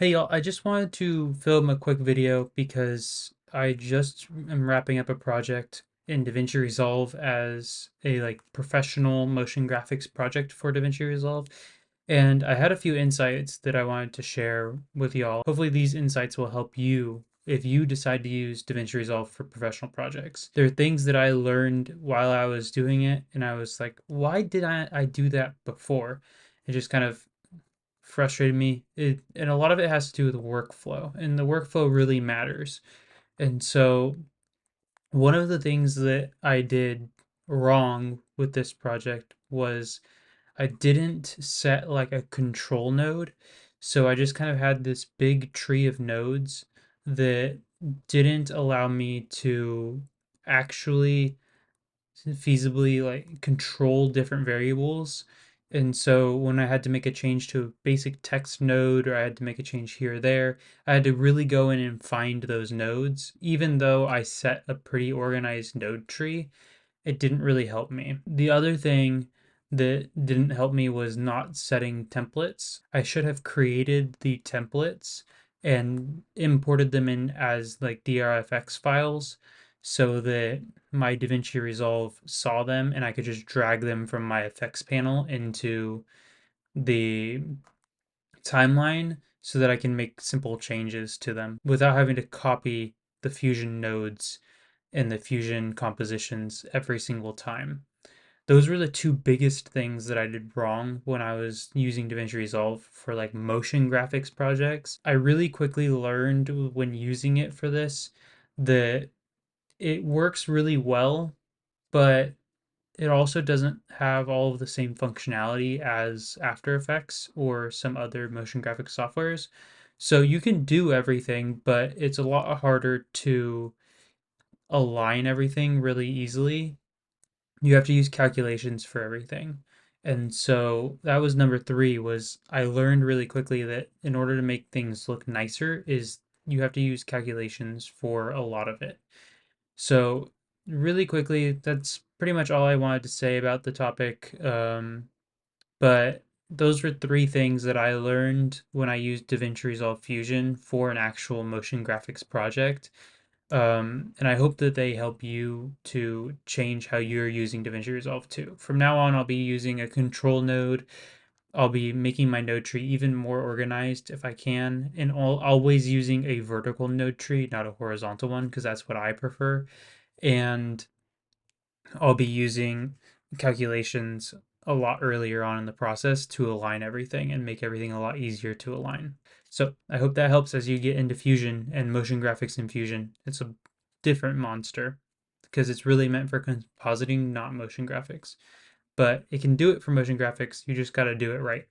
Hey y'all, I just wanted to film a quick video because I just am wrapping up a project in DaVinci Resolve as a professional motion graphics project for DaVinci Resolve. And I had a few insights that I wanted to share with y'all. Hopefully these insights will help you if you decide to use DaVinci Resolve for professional projects. There are things that I learned while I was doing it, and I was like, why did I do that before? It just kind of frustrated me. And a lot of it has to do with workflow, and the workflow really matters. And so, one of the things that I did wrong with this project was I didn't set like a control node. So I just kind of had this big tree of nodes that didn't allow me to actually feasibly like control different variables. And so when I had to make a change to a basic text node or I had to make a change here or there, I had to really go in and find those nodes. Even though I set a pretty organized node tree, it didn't really help me. The other thing that didn't help me was not setting templates. I should have created the templates and imported them in as like DRFX files so that my DaVinci Resolve saw them and I could just drag them from my effects panel into the timeline so that I can make simple changes to them without having to copy the Fusion nodes and the Fusion compositions every single time. Those were the two biggest things that I did wrong when I was using DaVinci Resolve for like motion graphics projects. I really quickly learned when using it for this that it works really well, but it also doesn't have all of the same functionality as After Effects or some other motion graphics softwares. So you can do everything, but it's a lot harder to align everything really easily. You have to use calculations for everything. And so that was number three was I learned really quickly that in order to make things look nicer is you have to use calculations for a lot of it. So really quickly, that's pretty much all I wanted to say about the topic. But those were three things that I learned when I used DaVinci Resolve Fusion for an actual motion graphics project. And I hope that they help you to change how you're using DaVinci Resolve too. From now on, I'll be using a control node. I'll be making my node tree even more organized if I can, and always using a vertical node tree, not a horizontal one, because that's what I prefer. And I'll be using calculations a lot earlier on in the process to align everything and make everything a lot easier to align. So I hope that helps as you get into Fusion and motion graphics in Fusion. It's a different monster because it's really meant for compositing, not motion graphics. But it can do it for motion graphics. You just got to do it right.